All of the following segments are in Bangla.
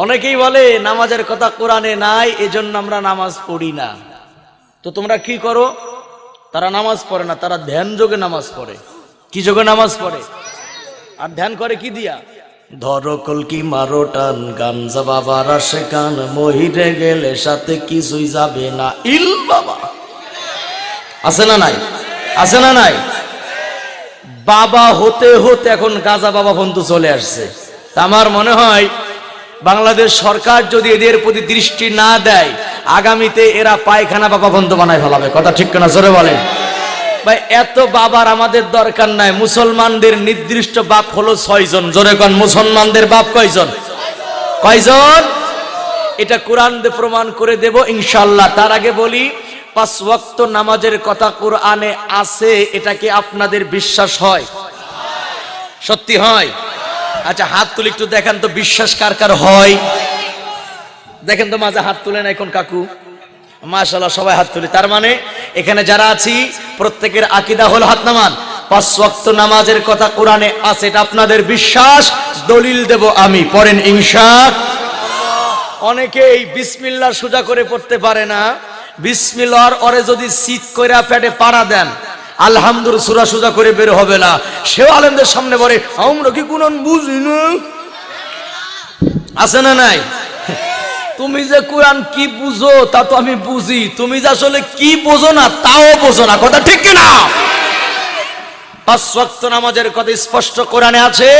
অনেকেই বলে নামাজের কথা কোরআনে নাই, এজন্য আমরা নামাজ পড়ি না। তো তোমরা কি করো? তারা নামাজ পড়ে না, তারা ধ্যান যোগে নামাজ পড়ে। কি যোগে নামাজ পড়ে? আর ধ্যান করে কি দিয়া? ধরো কলকি মারো টান, গাঞ্জা বাবার আসে কান, মহিরে গেলে সাথে কিছুই যাবে না। ইল বাবা আছে না নাই? আছে না নাই? বাবা হতে হতে এখন গাঁজা বাবা পর্যন্ত চলে আসছে। আমার মনে হয় বাংলাদেশ সরকার যদি এদের প্রতি দৃষ্টি না দেয়, আগামীতে এরা পায়খানা বাবা পর্যন্ত বানায় ফেলাবে। কথা ঠিক না? জোরে বলেন ভাই। এত বাবার আমাদের দরকার নাই। মুসলমানদের নির্দিষ্ট বাপ হলো 6 জন। জোরে কোন, মুসলমানদের বাপ কয়জন? কয়জন? এটা কোরআন দিয়ে প্রমাণ করে দেব ইনশাআল্লাহ। তার আগে বলি, 5 ওয়াক্ত নামাজের কথা কোরআনে আছে, এটা কি আপনাদের বিশ্বাস হয়? সত্যি হয়? আচ্ছা হাত তুলে একটু দেখেন তো, বিশ্বাস কার কার হয় দেখেন তো। মাঝে হাত তুলেন এখন কাকু, মাশাআল্লাহ সবাই হাত তুলে। তার মানে এখানে যারা আছি প্রত্যেকের আকীদা হলো, হাত নামান, 5 ওয়াক্ত নামাজের কথা কোরআনে আছে, এটা আপনাদের বিশ্বাস। দলিল দেব আমি, পড়েন ইনশাআল্লাহ। অনেকে এই বিসমিল্লাহ সোজা করে পড়তে পারে না। বিসমিল্লাহর ওরে যদি সিট কইরা পেটে পাড়া দেন, আলহামদুলিল্লাহ সূরা সোজা করে বের হবে না। সেও আলেমদের সামনে বলে আমরা কি কোরআন বুঝি না? আছে না নাই? তুমি যে কোরআন কি বুঝো তা তো আমি বুঝি, তুমি যে আসলে কি বোঝো না তাও বোঝো না। কথা ঠিক কি না? 5 ওয়াক্ত নামাজের কথা স্পষ্ট কোরআনে আছে,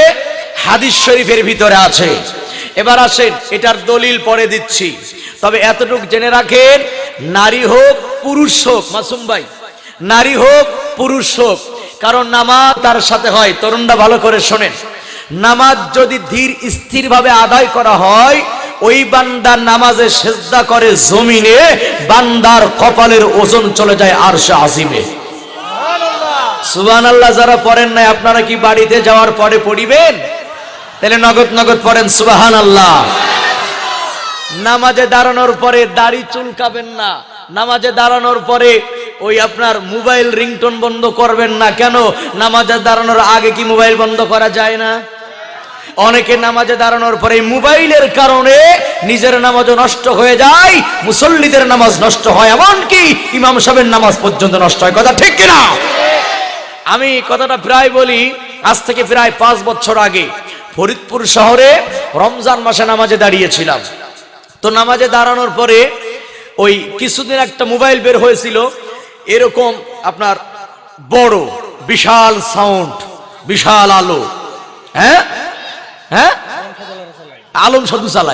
হাদিস শরীফের ভিতরে আছে। এবার আসেন এটার দলিল পরে দিচ্ছি। তবে এতটুকু জেনে রাখেন, নারী হোক পুরুষ হোক, মাসুম ভাই, নারী হোক পুরুষ হোক, কারণ নামাজ তার সাথে হয়। তরুণরা ভালো করে শোনেন, নামাজ যদি ধীর স্থির ভাবে আদায় করা হয়, ওই বান্দা নামাজে সেজদা করে জমিনে, বান্দার কপালের ওজন চলে যায় আরশে আজিমে। সুবহানাল্লাহ। যারা পড়েন নাই আপনারা কি বাড়িতে যাওয়ার পরে পড়িবেন? তাহলে নগদ নগদ পড়েন সুবহানাল্লাহ। নামাজে দাঁড়ানোর পরে দাড়ি চুলকাবেন না। নামাজে দাঁড়ানোর পরে ওই আপনার মোবাইল রিংটোন বন্ধ করবেন না। কেন? নামাজে দাঁড়ানোর আগে কি মোবাইল বন্ধ করা যায় না? অনেকে নামাজে দাঁড়ানোর পরে মোবাইলের কারণে নিজের নামাজও নষ্ট হয়ে যায়, মুসল্লিদের নামাজ নষ্ট হয়, এমনকি ইমাম সাহেবের নামাজ পর্যন্ত নষ্ট হয়। কথা ঠিক কিনা? আমি কথাটা প্রায় বলি, আজ থেকে প্রায় 5 বছর আগে ফরিদপুর শহরে রমজান মাসে নামাজে দাঁড়িয়েছিলাম। তো নামাজে দাঁড়ানোর পরে ওই কিছুদিন একটা মোবাইল বের হয়েছিল, এরকম আপনার বড় বিশাল সাউন্ড, বিশাল আলো। হ্যাঁ হ্যাঁ, আলম শুধু চালায়।